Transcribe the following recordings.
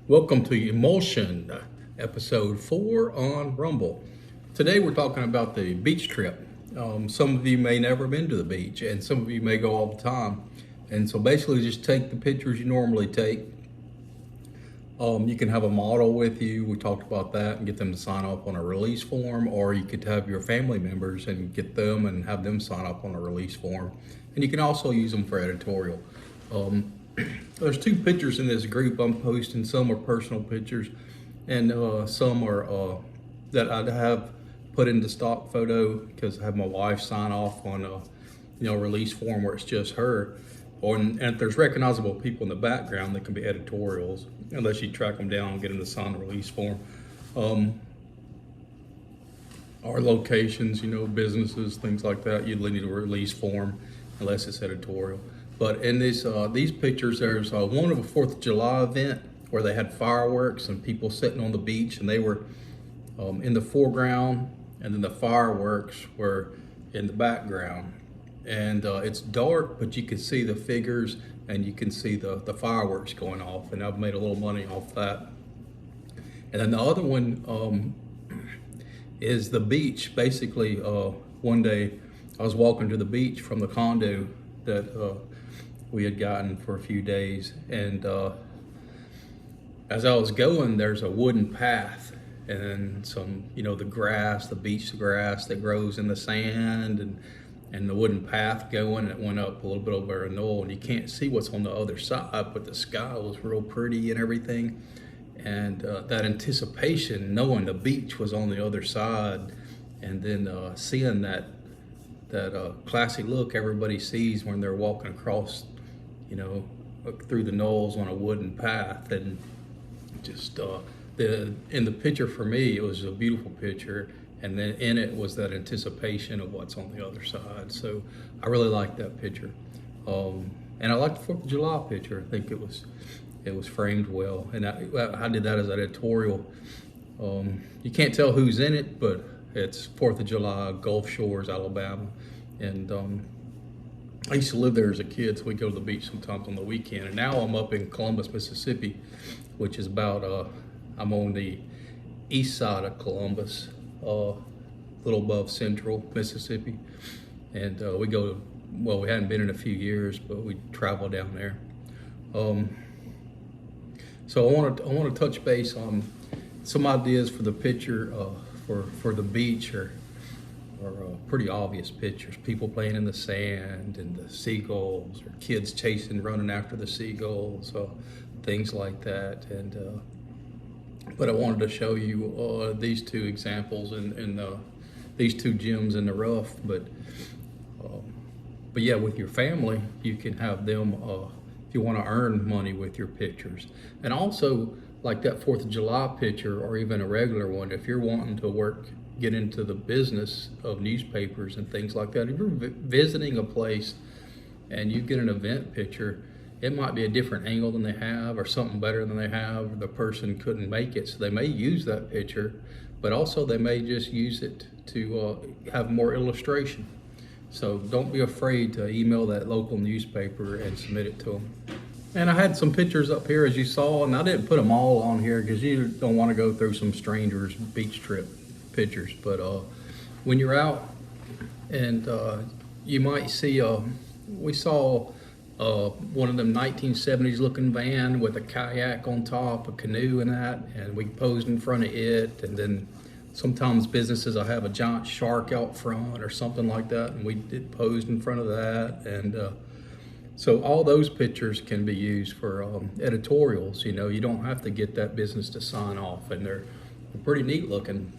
Welcome to Emulsion, episode 4 on Rumble. Today we're talking about the beach trip. Some of you may never been to the beach, and some of you may go all the time. And so basically, just take the pictures you normally take. You can have a model with you. We talked about that, and get them to sign up on a release form, or you could have your family members and get them and have them sign up on a release form. And you can also use them for editorial. There's 2 pictures in this group I'm posting. Some are personal pictures, and some are that I have put into stock photo because I have my wife sign off on a release form where it's just her. And if there's recognizable people in the background, that can be editorials, unless you track them down and get them to sign the release form. Our locations, businesses, things like that, you'd need a release form unless it's editorial. But in these pictures, there's one of a 4th of July event where they had fireworks and people sitting on the beach, and they were in the foreground, and then the fireworks were in the background. And it's dark, but you can see the figures and you can see the fireworks going off, and I've made a little money off that. And then the other one is the beach. Basically, one day I was walking to the beach from the condo that we had gotten for a few days, and as I was going, there's a wooden path and some, the grass, the beach grass that grows in the sand, and the wooden path going, and it went up a little bit over a knoll, and you can't see what's on the other side, but the sky was real pretty and everything. And that anticipation, knowing the beach was on the other side, and then seeing that classic look everybody sees when they're walking across, through the knolls on a wooden path. And just in the picture, for me, it was a beautiful picture, and then in it was that anticipation of what's on the other side. So I really like that picture, and I like the 4th of July picture. I think it was framed well, and I did that as an editorial. You can't tell who's in it, but it's 4th of July, Gulf Shores, Alabama. And I used to live there as a kid, so we go to the beach sometimes on the weekend. And now I'm up in Columbus, Mississippi, which is about, I'm on the east side of Columbus, a little above central Mississippi. And we hadn't been in a few years, but we travel down there. So I want to touch base on some ideas for the picture for the beach, or pretty obvious pictures. People playing in the sand, and the seagulls, or kids running after the seagulls, things like that. And but I wanted to show you these 2 examples and these 2 gems in the rough. But yeah, with your family, you can have them if you want to earn money with your pictures. And also, like that 4th of July picture, or even a regular one, if you're wanting to get into the business of newspapers and things like that, if you're visiting a place and you get an event picture, it might be a different angle than they have, or something better than they have, or the person couldn't make it, so they may use that picture, but also they may just use it to have more illustration. So don't be afraid to email that local newspaper and submit it to them. And I had some pictures up here, as you saw, and I didn't put them all on here because you don't want to go through some strangers' beach trip pictures. But when you're out, and you might see, we saw one of them 1970s looking van with a kayak on top, a canoe and that, and we posed in front of it. And then sometimes businesses will have a giant shark out front or something like that, and we did pose in front of that. And so all those pictures can be used for editorials. You don't have to get that business to sign off, and they're pretty neat looking.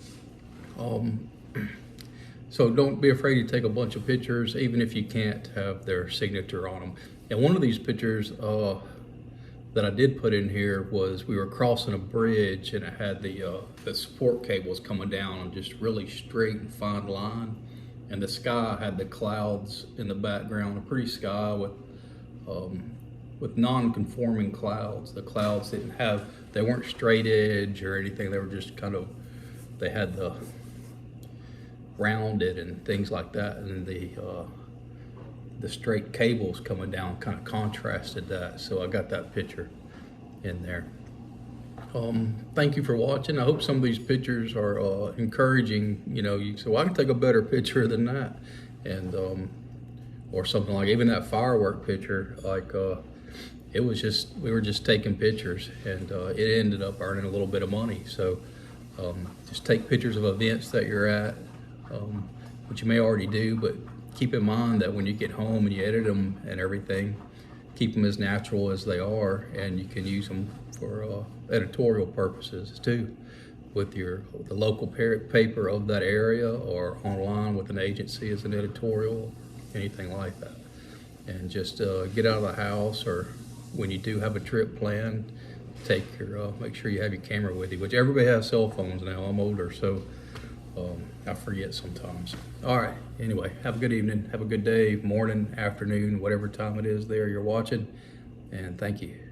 So don't be afraid to take a bunch of pictures, even if you can't have their signature on them. And one of these pictures that I did put in here was we were crossing a bridge, and it had the support cables coming down on just really straight and fine line, and the sky had the clouds in the background, a pretty sky with non-conforming clouds. The clouds they weren't straight edge or anything. They were just they had the rounded and things like that, and the straight cables coming down kind of contrasted that. So I got that picture in there. Thank you for watching. I hope some of these pictures are encouraging. You know, you say, well, I can take a better picture than that. And or something like even that firework picture, like it was just, we were just taking pictures, and it ended up earning a little bit of money. So just take pictures of events that you're at, which you may already do, but keep in mind that when you get home and you edit them and everything, keep them as natural as they are, and you can use them for editorial purposes too, with the local paper of that area, or online with an agency as an editorial, anything like that. And just get out of the house, or when you do have a trip planned, take your make sure you have your camera with you, which everybody has cell phones now. I'm older, so I forget sometimes. All right, anyway, have a good evening, have a good day, morning, afternoon, whatever time it is there you're watching, and thank you.